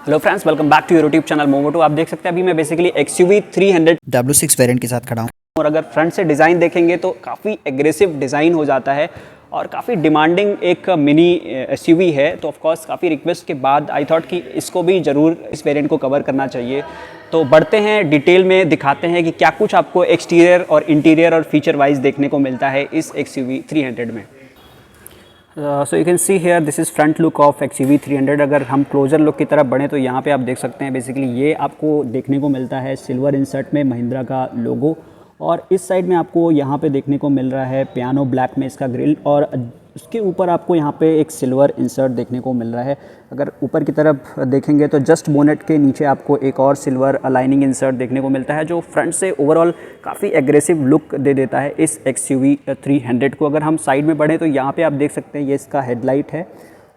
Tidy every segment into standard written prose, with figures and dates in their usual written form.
Hello friends, welcome back to your YouTube channel Momoto. आप देख सकते हैं अभी मैं बेसिकली XUV 300 W6 वेरिएंट के साथ खड़ा हूँ। और अगर फ्रंट से डिज़ाइन देखेंगे तो काफ़ी एग्रेसिव डिज़ाइन हो जाता है और काफ़ी डिमांडिंग एक मिनी SUV है। तो ऑफकोर्स काफ़ी रिक्वेस्ट के बाद आई थॉट कि इसको भी ज़रूर इस वेरिएंट को कवर करना चाहिए। तो बढ़ते हैं डिटेल में, दिखाते हैं कि क्या कुछ आपको एक्सटीरियर और इंटीरियर और फीचर वाइज देखने को मिलता है इस XUV 300 में। So you can see here this is front look of XUV 300। अगर हम क्लोजर लुक की तरफ बढ़ें तो यहाँ पे आप देख सकते हैं बेसिकली ये आपको देखने को मिलता है सिल्वर इंसर्ट में महिंद्रा का लोगो, और इस साइड में आपको यहाँ पे देखने को मिल रहा है पियानो ब्लैक में इसका ग्रिल, और उसके ऊपर आपको यहाँ पे एक सिल्वर इंसर्ट देखने को मिल रहा है। अगर ऊपर की तरफ देखेंगे तो जस्ट बोनेट के नीचे आपको एक और सिल्वर अलाइनिंग इंसर्ट देखने को मिलता है, जो फ्रंट से ओवरऑल काफ़ी एग्रेसिव लुक दे देता है इस XUV 300 को। अगर हम साइड में बढ़ें तो यहाँ पे आप देख सकते हैं ये इसका हेडलाइट है,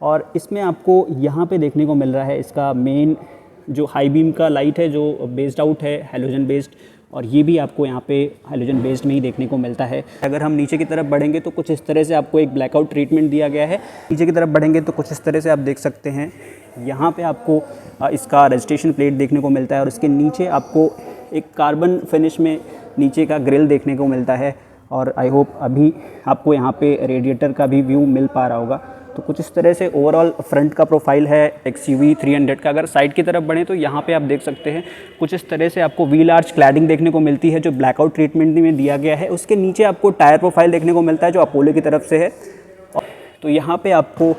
और इसमें आपको यहाँ पे देखने को मिल रहा है इसका मेन जो हाई बीम का लाइट है जो बेस्ड आउट है हैलोजन बेस्ड, और ये भी आपको यहाँ पे हैलोजन बेस्ड में ही देखने को मिलता है। अगर हम नीचे की तरफ बढ़ेंगे तो कुछ इस तरह से आपको एक ब्लैकआउट ट्रीटमेंट दिया गया है। नीचे की तरफ बढ़ेंगे तो कुछ इस तरह से आप देख सकते हैं यहाँ पे आपको इसका रजिस्ट्रेशन प्लेट देखने को मिलता है, और इसके नीचे आपको एक कार्बन फिनिश में नीचे का ग्रिल देखने को मिलता है। और आई होप अभी आपको यहाँ पे रेडिएटर का भी व्यू मिल पा रहा होगा। तो कुछ इस तरह से ओवरऑल फ्रंट का प्रोफाइल है XUV 300 का। अगर साइड की तरफ बढ़ें तो यहाँ पे आप देख सकते हैं कुछ इस तरह से आपको व्हील आर्च क्लैडिंग देखने को मिलती है जो ब्लैकआउट ट्रीटमेंट में दिया गया है। उसके नीचे आपको टायर प्रोफाइल देखने को मिलता है जो अपोलो की तरफ से है। तो यहाँ पे आपको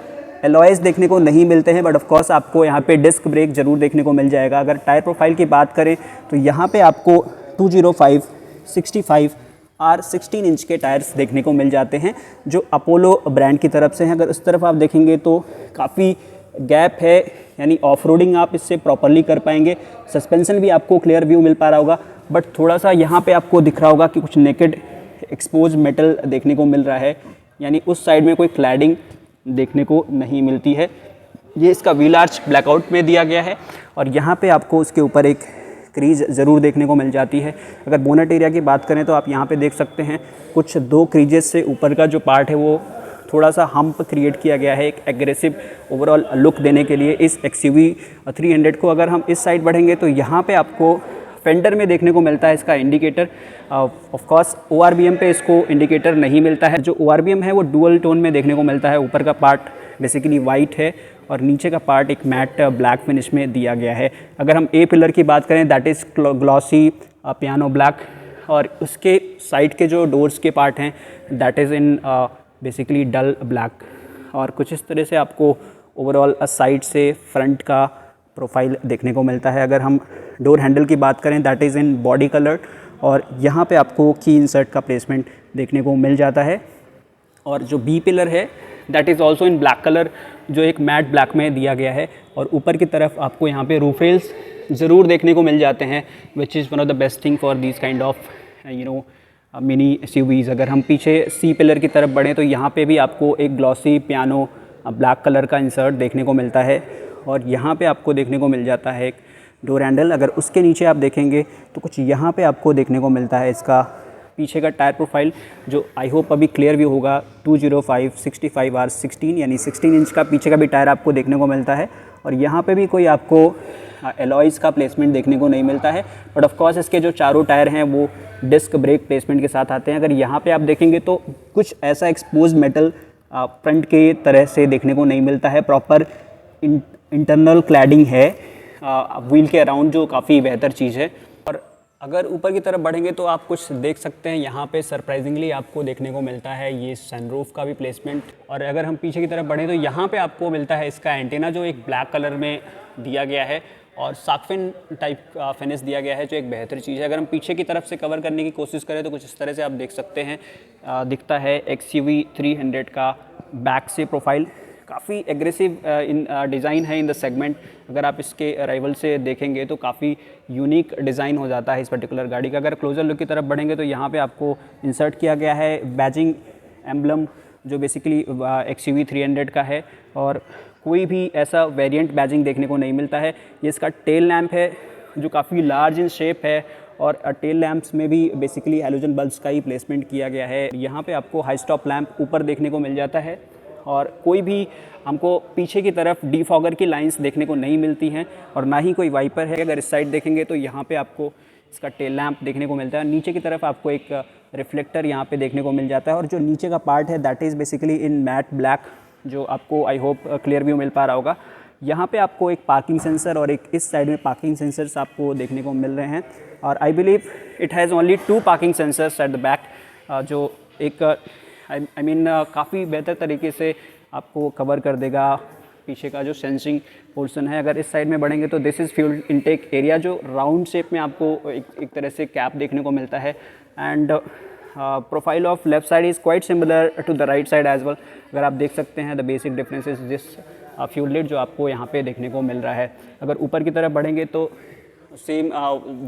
एलॉयज़ देखने को नहीं मिलते हैं, बट ऑफकोर्स आपको यहाँ पे डिस्क ब्रेक ज़रूर देखने को मिल जाएगा। अगर टायर प्रोफाइल की बात करें तो यहाँ पे आपको 205, 65 और 16 इंच के टायर्स देखने को मिल जाते हैं जो अपोलो ब्रांड की तरफ से हैं। अगर इस तरफ आप देखेंगे तो काफ़ी गैप है, यानी ऑफ रोडिंग आप इससे प्रॉपरली कर पाएंगे। सस्पेंशन भी आपको क्लियर व्यू मिल पा रहा होगा, बट थोड़ा सा यहाँ पे आपको दिख रहा होगा कि कुछ नेकेड एक्सपोज मेटल देखने को मिल रहा है, यानी उस साइड में कोई क्लैडिंग देखने को नहीं मिलती है। ये इसका व्हील आर्च ब्लैकआउट में दिया गया है, और यहाँ पे आपको उसके ऊपर एक क्रीज ज़रूर देखने को मिल जाती है। अगर बोनट एरिया की बात करें तो आप यहाँ पे देख सकते हैं कुछ 2 क्रीजेस से ऊपर का जो पार्ट है वो थोड़ा सा हम्प क्रिएट किया गया है एक एग्रेसिव ओवरऑल लुक देने के लिए इस XUV 300 को। अगर हम इस साइड बढ़ेंगे तो यहाँ पे आपको फेंडर में देखने को मिलता है इसका इंडिकेटर। ऑफकोर्स ORBM पे इसको इंडिकेटर नहीं मिलता है। जो ORBM है वो डुअल टोन में देखने को मिलता है। ऊपर का पार्ट बेसिकली वाइट है और नीचे का पार्ट एक मैट ब्लैक फिनिश में दिया गया है। अगर हम ए पिलर की बात करें that is glossy piano black, और उसके साइड के जो डोर्स के पार्ट हैं that is in basically dull black. और कुछ इस तरह से आपको ओवरऑल साइड से फ्रंट का प्रोफाइल देखने को मिलता है। अगर हम डोर हैंडल की बात करें that is in body colour, और यहाँ पे आपको की इंसर्ट का प्लेसमेंट देखने को मिल जाता है। और जो बी पिलर है that is also in black colour, जो एक मैट ब्लैक में दिया गया है। और ऊपर की तरफ आपको यहाँ पे रूफ रेल्स ज़रूर देखने को मिल जाते हैं, which is one of the best thing for these kind of mini SUVs। अगर हम पीछे सी पिलर की तरफ बढ़ें तो यहाँ पे भी आपको एक ग्लॉसी पियानो ब्लैक कलर का इंसर्ट देखने को मिलता है, और यहाँ पे आपको देखने को मिल जाता है एक डोर हैंडल। अगर उसके नीचे आप देखेंगे तो कुछ यहाँ पे आपको देखने को मिलता है इसका पीछे का टायर प्रोफाइल, जो आई होप अभी क्लियर व्यू होगा। 205, 65 और 16 यानी 16 इंच का पीछे का भी टायर आपको देखने को मिलता है, और यहाँ पे भी कोई आपको एलॉयज़ का प्लेसमेंट देखने को नहीं मिलता है। बट ऑफकोर्स इसके जो चारों टायर हैं वो डिस्क ब्रेक प्लेसमेंट के साथ आते हैं। अगर यहाँ पे आप देखेंगे तो कुछ ऐसा एक्सपोज मेटल फ्रंट के तरह से देखने को नहीं मिलता है। प्रॉपर इंटरनल क्लैडिंग है व्हील के अराउंड, जो काफ़ी बेहतर चीज़ है। और अगर ऊपर की तरफ बढ़ेंगे तो आप कुछ देख सकते हैं यहाँ पे सरप्राइजिंगली आपको देखने को मिलता है ये सनरूफ का भी प्लेसमेंट। और अगर हम पीछे की तरफ बढ़ें तो यहाँ पे आपको मिलता है इसका एंटीना, जो एक ब्लैक कलर में दिया गया है और साकफिन टाइप का फिनिश दिया गया है, जो एक बेहतर चीज़ है। अगर हम पीछे की तरफ से कवर करने की कोशिश करें तो कुछ इस तरह से आप देख सकते हैं दिखता है XUV 300 का बैक से प्रोफाइल। काफ़ी एग्रेसिव इन डिज़ाइन है इन द सेगमेंट। अगर आप इसके राइवल से देखेंगे तो काफ़ी यूनिक डिज़ाइन हो जाता है इस पर्टिकुलर गाड़ी का। अगर क्लोजर लुक की तरफ बढ़ेंगे तो यहाँ पे आपको इंसर्ट किया गया है बैजिंग एम्बलम, जो बेसिकली XUV 300 का है, और कोई भी ऐसा वेरिएंट बैजिंग देखने को नहीं मिलता है। ये इसका टेल लैंप है जो काफ़ी लार्ज इन शेप है, और टेल लैंप्स में भी बेसिकली हैलोजन बल्ब्स का ही प्लेसमेंट किया गया है। यहाँ पे आपको हाई स्टॉप लैंप ऊपर देखने को मिल जाता है, और कोई भी हमको पीछे की तरफ डिफॉगर की लाइंस देखने को नहीं मिलती हैं और ना ही कोई वाइपर है। अगर इस साइड देखेंगे तो यहाँ पे आपको इसका टेल लैंप देखने को मिलता है। नीचे की तरफ आपको एक रिफ्लेक्टर यहाँ पे देखने को मिल जाता है और जो नीचे का पार्ट है that is basically in matte black, जो आपको आई होप क्लियर व्यू मिल पा रहा होगा। यहाँ पे आपको एक पार्किंग सेंसर और एक इस साइड में पार्किंग सेंसर्स आपको देखने को मिल रहे हैं और I believe it has only 2 parking sensors at the back, जो एक आई मीन काफ़ी बेहतर तरीके से आपको कवर कर देगा पीछे का जो सेंसिंग पोर्शन है। अगर इस साइड में बढ़ेंगे तो this is fuel intake area, जो राउंड शेप में आपको एक तरह से कैप देखने को मिलता है and profile of left side is quite similar to the right side as well. अगर आप देख सकते हैं the basic difference is this fuel lid जो आपको यहाँ पे देखने को मिल रहा है। अगर ऊपर की तरफ बढ़ेंगे तो same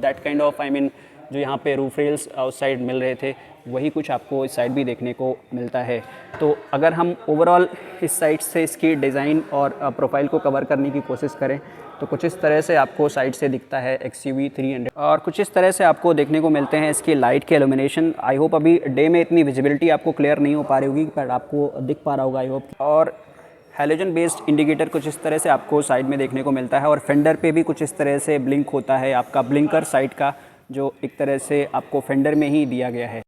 that kind of I mean जो यहाँ पे रूफ रेल्स उस साइड मिल रहे थे वही कुछ आपको इस साइड भी देखने को मिलता है। तो अगर हम ओवरऑल इस साइड से इसकी डिज़ाइन और प्रोफाइल को कवर करने की कोशिश करें तो कुछ इस तरह से आपको साइड से दिखता है XUV 300 और कुछ इस तरह से आपको देखने को मिलते हैं इसकी लाइट के इल्यूमिनेशन। आई होप अभी डे में इतनी विजिबिलिटी आपको क्लियर नहीं हो पा रही होगी बट आपको दिख पा रहा होगा आई होप। और हैलोजन बेस्ड इंडिकेटर कुछ इस तरह से आपको साइड में देखने को मिलता है और फेंडर पे भी कुछ इस तरह से ब्लिंक होता है, आपका ब्लिंकर साइड का जो एक तरह से आपको फेंडर में ही दिया गया है।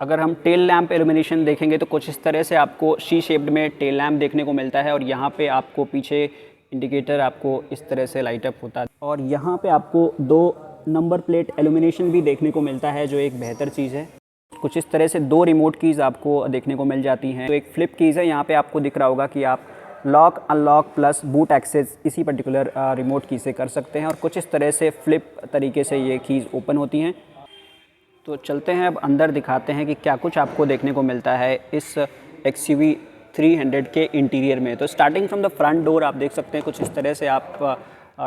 अगर हम टेल लैंप इल्यूमिनेशन देखेंगे तो कुछ इस तरह से आपको सी शेप्ड में टेल लैंप देखने को मिलता है और यहाँ पे आपको पीछे इंडिकेटर आपको इस तरह से लाइट अप होता है और यहाँ पे आपको 2 नंबर प्लेट इल्यूमिनेशन भी देखने को मिलता है जो एक बेहतर चीज़ है। कुछ इस तरह से 2 रिमोट कीज़ आपको देखने को मिल जाती हैं। तो एक फ्लिप कीज़ है, यहाँ पे आपको दिख रहा होगा कि आप lock unlock plus boot access इसी पर्टिकुलर रिमोट की से कर सकते हैं और कुछ इस तरह से फ्लिप तरीके से ये कीज़ ओपन होती हैं। तो चलते हैं अब अंदर, दिखाते हैं कि क्या कुछ आपको देखने को मिलता है इस XUV 300 के इंटीरियर में। तो starting from the front door आप देख सकते हैं कुछ इस तरह से आप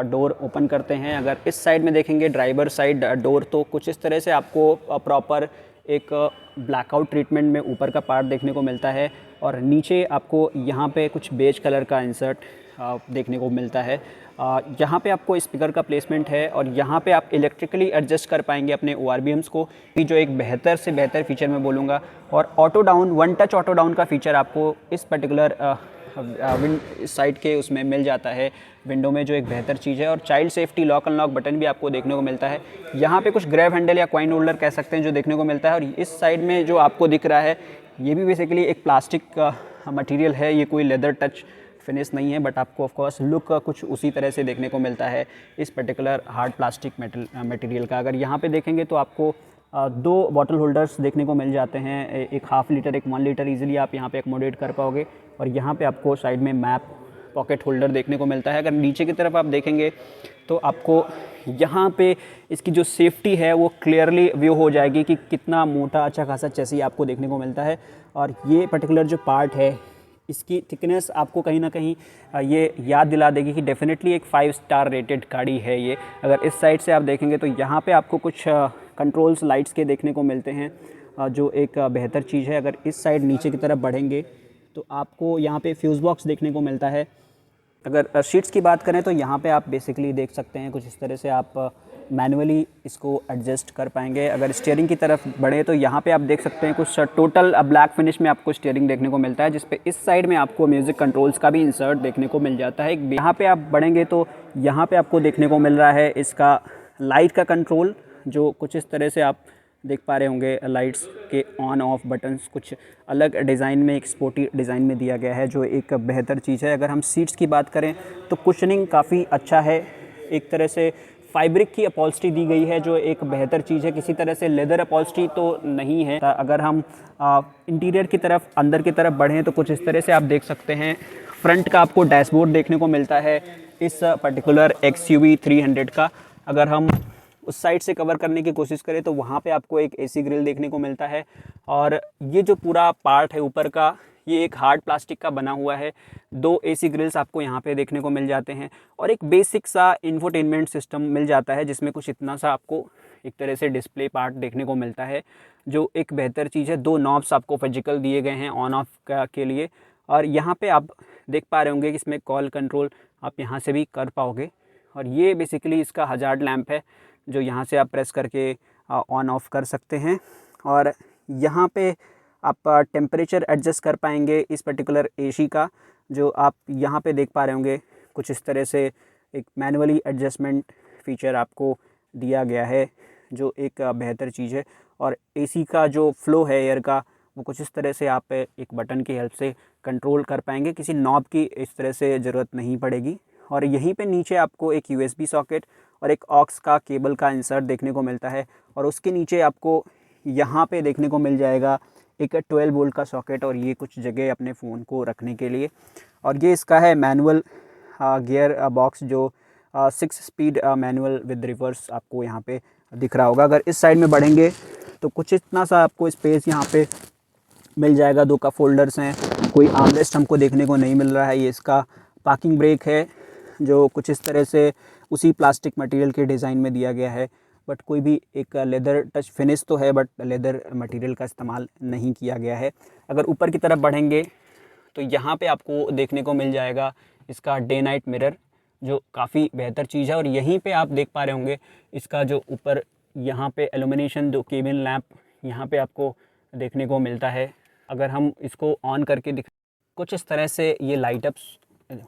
डोर ओपन करते हैं। अगर इस साइड में देखेंगे ड्राइवर साइड डोर तो कुछ इस तरह से आपको प्रॉपर एक ब्लैकआउट ट्रीटमेंट में ऊपर का पार्ट देखने को मिलता है और नीचे आपको यहाँ पे कुछ बेज कलर का इंसर्ट देखने को मिलता है। यहाँ पे आपको स्पीकर का प्लेसमेंट है और यहाँ पे आप इलेक्ट्रिकली एडजस्ट कर पाएंगे अपने ORBMs को, जो एक बेहतर से बेहतर फीचर मैं बोलूँगा। और auto down, 1 touch auto down का फीचर आपको इस पर्टिकुलर साइड के उसमें मिल जाता है विंडो में, जो एक बेहतर चीज़ है। और child safety lock unlock button भी आपको देखने को मिलता है। यहाँ पे कुछ ग्रैब हैंडल या कॉइन होल्डर कह सकते हैं जो देखने को मिलता है। और इस साइड में जो आपको दिख रहा है ये भी बेसिकली एक प्लास्टिक का मटेरियल है, ये कोई लेदर टच फिनिश नहीं है बट आपको ऑफ कोर्स लुक कुछ उसी तरह से देखने को मिलता है इस पर्टिकुलर हार्ड प्लास्टिक मटेरियल का। अगर यहाँ पे देखेंगे तो आपको 2 बॉटल होल्डर्स देखने को मिल जाते हैं, एक 1/2 लीटर एक 1 लीटर इजीली आप यहाँ पे अकोमोडेट कर पाओगे। और यहाँ पे आपको साइड में मैप पॉकेट होल्डर देखने को मिलता है। अगर नीचे की तरफ आप देखेंगे तो आपको यहाँ पे इसकी जो सेफ्टी है वो क्लियरली व्यू हो जाएगी कि कितना मोटा अच्छा खासा चेसी आपको देखने को मिलता है। और ये पर्टिकुलर जो पार्ट है इसकी थिकनेस आपको कहीं ना कहीं ये याद दिला देगी कि डेफिनेटली एक 5 स्टार रेटेड गाड़ी है ये। अगर इस साइड से आप देखेंगे तो यहाँ पे आपको कुछ कंट्रोल्स लाइट्स के देखने को मिलते हैं जो एक बेहतर चीज़ है। अगर इस साइड नीचे की तरफ बढ़ेंगे तो आपको यहाँ पे फ्यूज़ बॉक्स देखने को मिलता है। अगर सीट्स की बात करें तो यहाँ पे आप बेसिकली देख सकते हैं कुछ इस तरह से आप मैनुअली इसको एडजस्ट कर पाएंगे। अगर स्टीयरिंग की तरफ बढ़े तो यहाँ पे आप देख सकते हैं कुछ टोटल ब्लैक फिनिश में आपको स्टीयरिंग देखने को मिलता है, जिस पे इस साइड में आपको म्यूज़िक कंट्रोल्स का भी इंसर्ट देखने को मिल जाता है। यहाँ पे आप बढ़ेंगे तो यहाँ पे आपको देखने को मिल रहा है इसका लाइट का कंट्रोल, जो कुछ इस तरह से आप देख पा रहे होंगे। लाइट्स के ऑन ऑफ बटन्स कुछ अलग डिज़ाइन में, एक स्पोर्टी डिज़ाइन में दिया गया है जो एक बेहतर चीज़ है। अगर हम सीट्स की बात करें तो कुशनिंग काफ़ी अच्छा है, एक तरह से फैब्रिक की अपॉल्स्ट्री दी गई है जो एक बेहतर चीज़ है, किसी तरह से लेदर अपॉल्स्ट्री तो नहीं है। अगर हम इंटीरियर की तरफ अंदर की तरफ बढ़ें तो कुछ इस तरह से आप देख सकते हैं फ्रंट का आपको डैशबोर्ड देखने को मिलता है इस पर्टिकुलर XUV 300 का। अगर हम उस साइड से कवर करने की कोशिश करें तो वहाँ पे आपको एक AC ग्रिल देखने को मिलता है और ये जो पूरा पार्ट है ऊपर का ये एक हार्ड प्लास्टिक का बना हुआ है। 2 AC ग्रिल्स आपको यहाँ पे देखने को मिल जाते हैं और एक बेसिक सा इंफोटेनमेंट सिस्टम मिल जाता है जिसमें कुछ इतना सा आपको एक तरह से डिस्प्ले पार्ट देखने को मिलता है जो एक बेहतर चीज़ है। 2 नॉब्स आपको फिजिकल दिए गए हैं ऑन ऑफ के लिए और यहाँ पे आप देख पा रहे होंगे कि इसमें कॉल कंट्रोल आप यहाँ से भी कर पाओगे। और ये बेसिकली इसका हजार्ड लैंप है जो यहाँ से आप प्रेस करके ऑन ऑफ कर सकते हैं। और यहाँ पे आप टेम्परेचर एडजस्ट कर पाएंगे इस पर्टिकुलर एसी का, जो आप यहाँ पे देख पा रहे होंगे। कुछ इस तरह से एक मैनुअली एडजस्टमेंट फीचर आपको दिया गया है, जो एक बेहतर चीज़ है। और एसी का जो फ़्लो है एयर का, वो कुछ इस तरह से आप एक बटन की हेल्प से कंट्रोल कर पाएंगे, किसी नॉब की इस तरह से ज़रूरत नहीं पड़ेगी। और यहीं पे नीचे आपको एक यूएसबी सॉकेट और एक ऑक्स का केबल का इंसर्ट देखने को मिलता है। और उसके नीचे आपको यहाँ पे देखने को मिल जाएगा एक 12 वोल्ट का सॉकेट, और ये कुछ जगह अपने फ़ोन को रखने के लिए। और ये इसका है मैनुअल गियर बॉक्स, जो 6 स्पीड मैनुअल विद रिवर्स आपको यहाँ पे दिख रहा होगा। अगर इस साइड में बढ़ेंगे तो कुछ इतना सा आपको स्पेस यहाँ पे मिल जाएगा। 2 कप होल्डर्स हैं, कोई आर्मरेस्ट हमको देखने को नहीं मिल रहा है। ये इसका पार्किंग ब्रेक है, जो कुछ इस तरह से उसी प्लास्टिक मटेरियल के डिज़ाइन में दिया गया है, बट कोई भी एक लेदर टच फिनिश तो है, बट लेदर मटेरियल का इस्तेमाल नहीं किया गया है। अगर ऊपर की तरफ बढ़ेंगे तो यहाँ पे आपको देखने को मिल जाएगा इसका डे नाइट मिरर, जो काफ़ी बेहतर चीज़ है। और यहीं पे आप देख पा रहे होंगे इसका जो ऊपर यहाँ पे एल्यूमिनेशन जो केबिन लैंप यहाँ पे आपको देखने को मिलता है। अगर हम इसको ऑन करके कुछ इस तरह से ये लाइट अप्स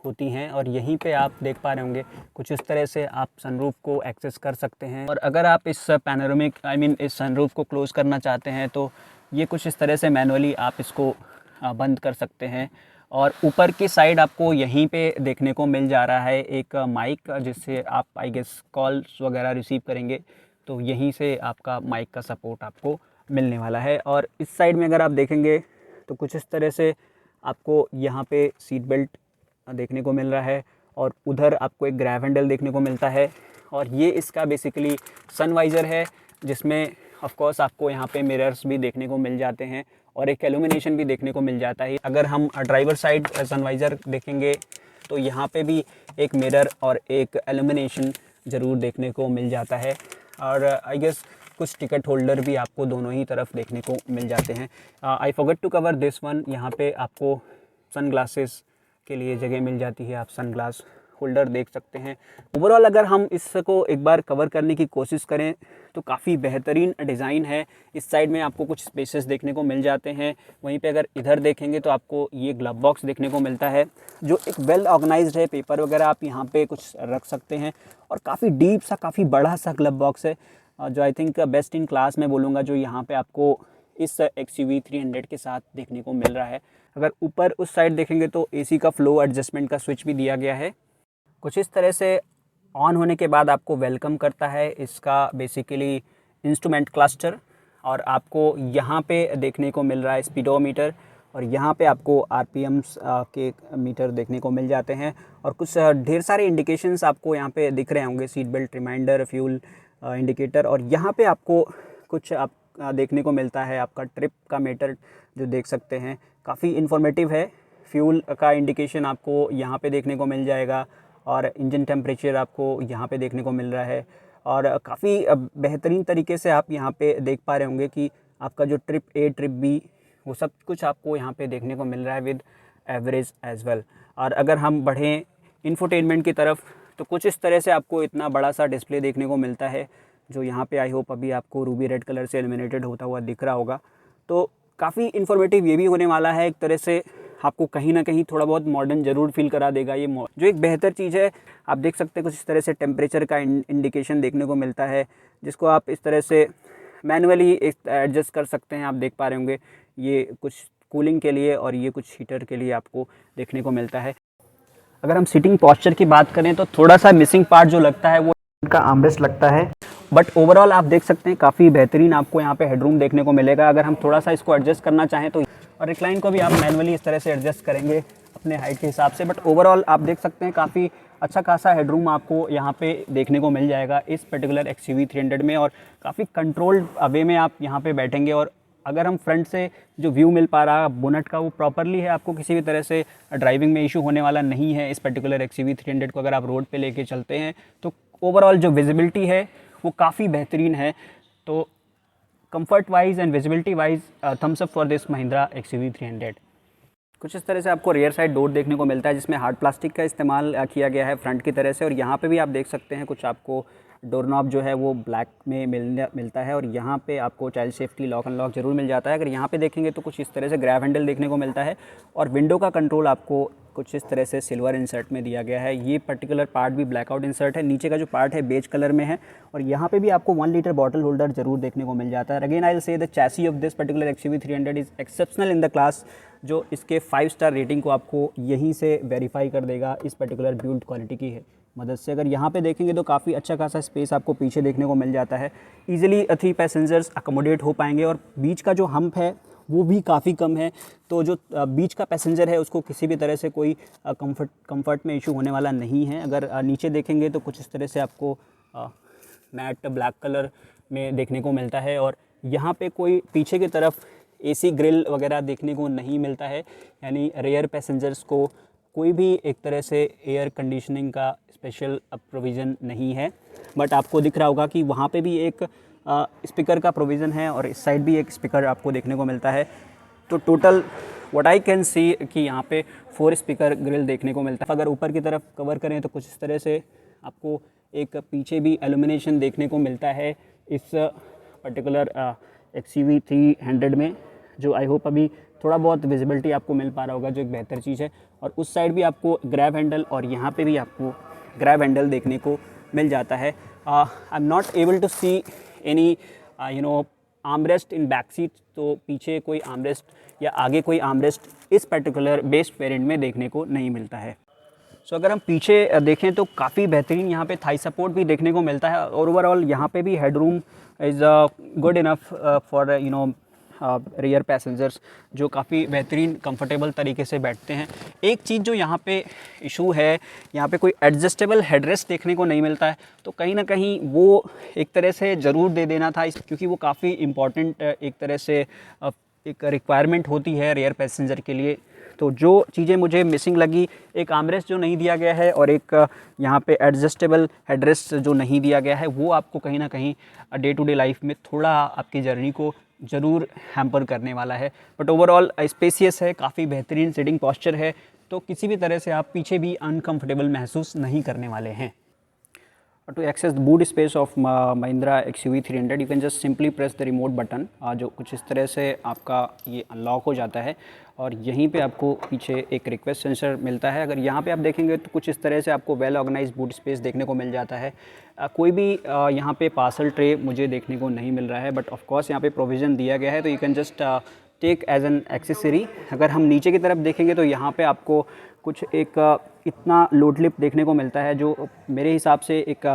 होती हैं। और यहीं पे आप देख पा रहे होंगे कुछ इस तरह से आप सनरूफ को एक्सेस कर सकते हैं। और अगर आप इस पैनोरामिक इस सनरूफ को क्लोज़ करना चाहते हैं तो ये कुछ इस तरह से मैनुअली आप इसको बंद कर सकते हैं। और ऊपर की साइड आपको यहीं पे देखने को मिल जा रहा है एक माइक, जिससे आप आई गेस कॉल्स वगैरह रिसीव करेंगे, तो यहीं से आपका माइक का सपोर्ट आपको मिलने वाला है। और इस साइड में अगर आप देखेंगे तो कुछ इस तरह से आपको यहाँ पे सीट बेल्ट देखने को मिल रहा है, और उधर आपको एक ग्रैब हैंडल देखने को मिलता है। और ये इसका बेसिकली सन वाइज़र है, जिसमें ऑफ कोर्स आपको यहाँ पे मिरर्स भी देखने को मिल जाते हैं और एक एल्यूमिनेशन भी देखने को मिल जाता है। अगर हम ड्राइवर साइड सन वाइज़र देखेंगे तो यहाँ पे भी एक मिरर और एक एल्यूमिनेशन ज़रूर देखने को मिल जाता है। और आई गेस कुछ टिकट होल्डर भी आपको दोनों ही तरफ देखने को मिल जाते हैं। I forgot to cover this one, यहाँ पे आपको सन ग्लासेस के लिए जगह मिल जाती है, आप सन ग्लास होल्डर देख सकते हैं। ओवरऑल अगर हम इसको एक बार कवर करने की कोशिश करें तो काफ़ी बेहतरीन डिज़ाइन है। इस साइड में आपको कुछ स्पेसेस देखने को मिल जाते हैं, वहीं पे अगर इधर देखेंगे तो आपको ये ग्लव बॉक्स देखने को मिलता है, जो एक वेल ऑर्गेनाइज्ड है। पेपर वगैरह आप यहाँ पे कुछ रख सकते हैं, और काफ़ी डीप सा, काफ़ी बड़ा सा ग्लव बॉक्स है, जो I think best in class मैं बोलूँगा, जो यहाँ पे आपको इस XUV 300 के साथ देखने को मिल रहा है। अगर ऊपर उस साइड देखेंगे तो एसी का फ्लो एडजस्टमेंट का स्विच भी दिया गया है। कुछ इस तरह से ऑन होने के बाद आपको वेलकम करता है इसका बेसिकली इंस्ट्रूमेंट क्लस्टर, और आपको यहाँ पे देखने को मिल रहा है स्पीडोमीटर, और यहाँ पे आपको RPMs के मीटर देखने को मिल जाते हैं। और कुछ ढेर सारे इंडिकेशंस आपको यहाँ पे दिख रहे होंगे, seat belt reminder, fuel indicator, और यहाँ पे आपको कुछ आप देखने को मिलता है आपका ट्रिप का मीटर, जो देख सकते हैं काफ़ी इन्फॉर्मेटिव है। फ्यूल का इंडिकेशन आपको यहाँ पे देखने को मिल जाएगा, और इंजन टेम्परेचर आपको यहाँ पे देखने को मिल रहा है। और काफ़ी बेहतरीन तरीके से आप यहाँ पे देख पा रहे होंगे कि आपका जो ट्रिप A ट्रिप B वो सब कुछ आपको यहाँ पे देखने को मिल रहा है विद एवरेज एज वेल। और अगर हम बढ़ें इंफोटेनमेंट की तरफ तो कुछ इस तरह से आपको इतना बड़ा सा डिस्प्ले देखने को मिलता है, जो यहाँ पे आई होप अभी आपको रूबी रेड कलर से एलिमिनेटेड होता हुआ दिख रहा होगा। तो काफ़ी इन्फॉर्मेटिव ये भी होने वाला है, एक तरह से आपको कहीं ना कहीं थोड़ा बहुत मॉडर्न ज़रूर फील करा देगा ये जो एक बेहतर चीज़ है। आप देख सकते हैं कुछ इस तरह से टेम्परेचर का इंडिकेशन देखने को मिलता है, जिसको आप इस तरह से मैनुअली एडजस्ट कर सकते हैं। आप देख पा रहे होंगे ये कुछ कूलिंग के लिए और ये कुछ हीटर के लिए आपको देखने को मिलता है। अगर हम सीटिंग पॉस्चर की बात करें तो थोड़ा सा मिसिंग पार्ट जो लगता है वो का आर्मरेस्ट लगता है, बट ओवरऑल आप देख सकते हैं काफ़ी बेहतरीन आपको यहाँ पे हेडरूम देखने को मिलेगा। अगर हम थोड़ा सा इसको एडजस्ट करना चाहें तो, और रिक्लाइन को भी आप मैनुअली इस तरह से एडजस्ट करेंगे अपने हाइट के हिसाब से, बट ओवरऑल आप देख सकते हैं काफ़ी अच्छा खासा हेडरूम आपको यहाँ पे देखने को मिल जाएगा इस पर्टिकुलर XUV 300 में, और काफ़ी कंट्रोल्ड वे में आप यहाँ पे बैठेंगे। और अगर हम फ्रंट से जो व्यू मिल पा रहा है बोनट का वो प्रॉपरली है, आपको किसी भी तरह से ड्राइविंग में इशू होने वाला नहीं है इस पर्टिकुलर XUV 300 को अगर आप रोड पे लेके चलते हैं तो। ओवरऑल जो विजिबिलिटी है वो काफ़ी बेहतरीन है, तो comfort wise and visibility wise thumbs up for this Mahindra XUV 300। कुछ इस तरह से आपको रियर साइड डोर देखने को मिलता है, जिसमें हार्ड प्लास्टिक का इस्तेमाल किया गया है फ्रंट की तरह से, और यहाँ पे भी आप देख सकते हैं कुछ आपको डोर नॉब जो है वो ब्लैक में मिलता है, और यहाँ पे आपको चाइल्ड सेफ्टी लॉक अनलॉक ज़रूर मिल जाता है। अगर यहाँ पे देखेंगे तो कुछ इस तरह से ग्रैब हैंडल देखने को मिलता है, और विंडो का कंट्रोल आपको कुछ इस तरह से सिल्वर इंसर्ट में दिया गया है। ये पर्टिकुलर पार्ट भी ब्लैकआउट इंसर्ट है, नीचे का जो पार्ट है बेज कलर में है, और यहाँ पे भी आपको 1 लीटर बॉटल होल्डर जरूर देखने को मिल जाता है। Again I will say the chassis of this particular XUV 300 is exceptional in the class, जो इसके 5 स्टार रेटिंग को आपको यहीं से वेरीफाई कर देगा इस पर्टिकुलर बिल्ड क्वालिटी की है मदद से। अगर यहाँ पे देखेंगे तो काफ़ी अच्छा खासा स्पेस आपको पीछे देखने को मिल जाता है, ईजिली 3 पैसेंजर्स अकोमोडेट हो पाएंगे, और बीच का जो हम्प है वो भी काफ़ी कम है, तो जो बीच का पैसेंजर है उसको किसी भी तरह से कोई कंफर्ट में इशू होने वाला नहीं है। अगर नीचे देखेंगे तो कुछ इस तरह से आपको मैट ब्लैक कलर में देखने को मिलता है, और यहाँ पे कोई पीछे की तरफ AC ग्रिल वगैरह देखने को नहीं मिलता है, यानी रेयर पैसेंजर्स को कोई भी एक तरह से एयर कंडीशनिंग का स्पेशल प्रोविज़न नहीं है। बट आपको दिख रहा होगा कि वहाँ पे भी एक स्पीकर का प्रोविज़न है, और इस साइड भी एक स्पीकर आपको देखने को मिलता है। तो total what I can see कि यहाँ पे 4 स्पीकर ग्रिल देखने को मिलता है। अगर ऊपर की तरफ कवर करें तो कुछ इस तरह से आपको एक पीछे भी एल्यूमिनेशन देखने को मिलता है इस पर्टिकुलर XUV 300 में, जो आई होप अभी थोड़ा बहुत विजिबिलिटी आपको मिल पा रहा होगा, जो एक बेहतर चीज़ है। और उस साइड भी आपको ग्रैब हैंडल, और यहाँ पे भी आपको ग्रैब हैंडल देखने को मिल जाता है। I am not able to see any armrest in back seat, तो पीछे कोई आर्मरेस्ट या आगे कोई आर्मरेस्ट इस पर्टिकुलर बेस वेरिएंट में देखने को नहीं मिलता है। सो अगर हम पीछे देखें तो काफ़ी बेहतरीन यहाँ पे थाई सपोर्ट भी देखने को मिलता है, और ओवरऑल यहाँ पे भी headroom is good enough for rear passengers, जो काफ़ी बेहतरीन कंफर्टेबल तरीके से बैठते हैं। एक चीज़ जो यहाँ पे इशू है, यहाँ पे कोई एडजस्टेबल हेडरेस्ट देखने को नहीं मिलता है, तो कहीं ना कहीं वो एक तरह से ज़रूर दे देना था, क्योंकि वो काफ़ी इम्पॉर्टेंट एक तरह से एक रिक्वायरमेंट होती है रियर पैसेंजर के लिए। तो जो चीज़ें मुझे मिसिंग लगी, एक आर्मरेस्ट जो नहीं दिया गया है, और एक यहाँ पे एडजस्टेबल हेडरेस्ट जो नहीं दिया गया है, वो आपको कहीं ना कहीं डे टू डे लाइफ में थोड़ा आपकी जर्नी को ज़रूर हैम्पर करने वाला है। बट ओवरऑल स्पेसियस है, काफ़ी बेहतरीन सीटिंग पॉस्चर है, तो किसी भी तरह से आप पीछे भी अनकंफर्टेबल महसूस नहीं करने वाले हैं। To access the boot space of Mahindra XUV 300 you can just simply press the remote button, जो कुछ इस तरह से आपका ये अनलॉक हो जाता है, और यहीं पे आपको पीछे एक रिक्वेस्ट सेंसर मिलता है। अगर यहाँ पे आप देखेंगे तो कुछ इस तरह से आपको वेल ऑर्गेनाइज बूट स्पेस देखने को मिल जाता है। कोई भी यहाँ पे पार्सल ट्रे मुझे देखने को नहीं मिल रहा है, बट ऑफ कोर्स यहाँ पे प्रोविज़न दिया गया है, तो you can just take as an accessory. अगर हम नीचे की तरफ देखेंगे तो यहाँ पे आपको कुछ एक इतना लोड लिप देखने को मिलता है, जो मेरे हिसाब से एक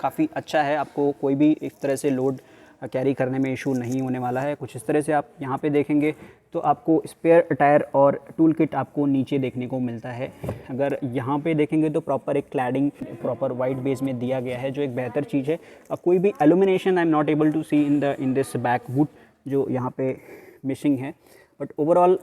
काफ़ी अच्छा है। आपको कोई भी इस तरह से लोड कैरी करने में इशू नहीं होने वाला है। कुछ इस तरह से आप यहाँ पे देखेंगे तो आपको स्पेयर टायर और टूल किट आपको नीचे देखने को मिलता है। अगर यहाँ पे देखेंगे तो प्रॉपर एक क्लैडिंग प्रॉपर वाइट बेस में दिया गया है, जो एक बेहतर चीज़ है। कोई भी illumination I am not able to see in this back boot, जो यहाँ पे मिसिंग है। बट ओवरऑल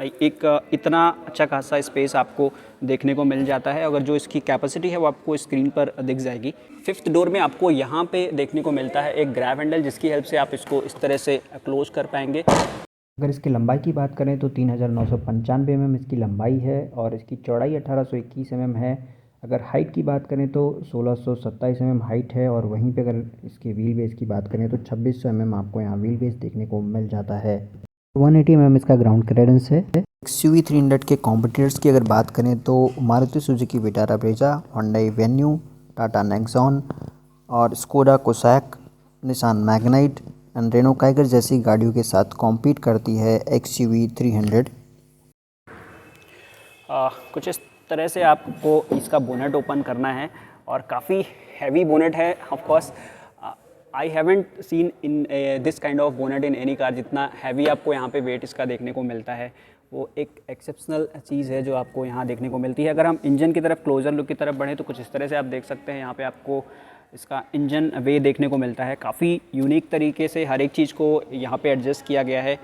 एक इतना अच्छा खासा स्पेस आपको देखने को मिल जाता है। अगर जो इसकी कैपेसिटी है वो आपको स्क्रीन पर दिख जाएगी। 5th डोर में आपको यहाँ पे देखने को मिलता है एक ग्रैब हैंडल, जिसकी हेल्प से आप इसको इस तरह से क्लोज कर पाएंगे। अगर इसकी लंबाई की बात करें तो 3995 mm इसकी लंबाई है, और इसकी चौड़ाई 1821 mm है। अगर हाइट की बात करें तो 1627 mm हाइट है, और वहीं पे अगर इसके व्हील बेस की बात करें तो 2600 mm आपको यहाँ व्हील बेस देखने को मिल जाता है। 180 mm इसका ग्राउंड क्लियरेंस है। XUV 300 के कॉम्पिटिटर्स की अगर बात करें तो Maruti Suzuki Vitara Brezza, Honda Venue, Tata Nexon और Skoda Kushaq, Nissan Magnite and Renault Kiger जैसी गाड़ियों के साथ कॉम्पीट करती है XUV 300। कुछ इस तरह से आपको इसका बोनेट ओपन करना है, और काफ़ी हैवी बोनेट है। Of course I haven't seen in this kind of bonnet in any car. जितना हैवी आपको यहाँ पे वेट इसका देखने को मिलता है, वो एक एक्सेप्शनल चीज़ है जो आपको यहाँ देखने को मिलती है। अगर हम इंजन की तरफ क्लोजर लुक की तरफ बढ़ें तो कुछ इस तरह से आप देख सकते हैं। यहाँ पे आपको इसका इंजन वे देखने को मिलता है। काफ़ी यूनिक तरीके से हर एक चीज़ को यहाँ पे एडजस्ट किया गया है।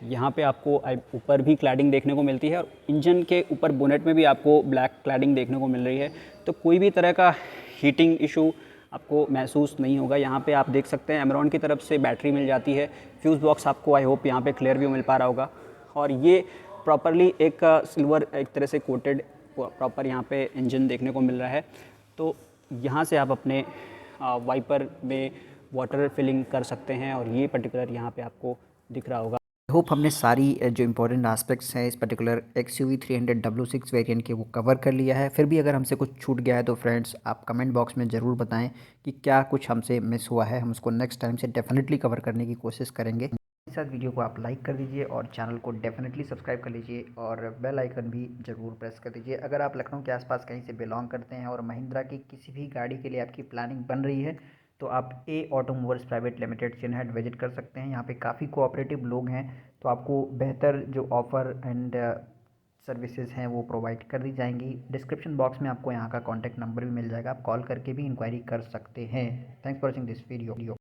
यहाँ पे आपको ऊपर भी क्लैडिंग देखने को मिलती है, और इंजन के ऊपर बोनेट में भी आपको ब्लैक क्लैडिंग देखने को मिल रही है। तो कोई भी तरह का हीटिंग इशू आपको महसूस नहीं होगा। यहाँ पे आप देख सकते हैं एमरॉन की तरफ से बैटरी मिल जाती है। फ्यूज़ बॉक्स आपको आई होप यहाँ पे क्लियर व्यू मिल पा रहा होगा, और ये प्रॉपरली एक सिल्वर एक तरह से कोटेड प्रॉपर यहाँ पे इंजन देखने को मिल रहा है। तो यहाँ से आप अपने वाइपर में वाटर फिलिंग कर सकते हैं और ये पर्टिकुलर यहाँ पे आपको दिख रहा होगा। होप हमने सारी जो इंपॉर्टेंट एस्पेक्ट्स हैं इस पर्टिकुलर XUV 300 वेरिएंट के वो कवर कर लिया है। फिर भी अगर हमसे कुछ छूट गया है तो फ्रेंड्स आप कमेंट बॉक्स में ज़रूर बताएं कि क्या कुछ हमसे मिस हुआ है। हम उसको नेक्स्ट टाइम से डेफिनेटली कवर करने की कोशिश करेंगे। इस साथ वीडियो को आप लाइक कर दीजिए और चैनल को डेफिनेटली सब्सक्राइब कर लीजिए और बेल आइकन भी ज़रूर प्रेस कर दीजिए। अगर आप लखनऊ के आसपास कहीं से बिलोंग करते हैं और महिंद्रा की किसी भी गाड़ी के लिए आपकी प्लानिंग बन रही है तो आप ए ऑटोमोबाइल्स प्राइवेट लिमिटेड चिन्हट विजिट कर सकते हैं। यहाँ पे काफ़ी कोऑपरेटिव लोग हैं तो आपको बेहतर जो ऑफ़र एंड सर्विसेज हैं वो प्रोवाइड कर दी जाएंगी। डिस्क्रिप्शन बॉक्स में आपको यहाँ का कॉन्टैक्ट नंबर भी मिल जाएगा, आप कॉल करके भी इंक्वायरी कर सकते हैं। Thanks for watching this video.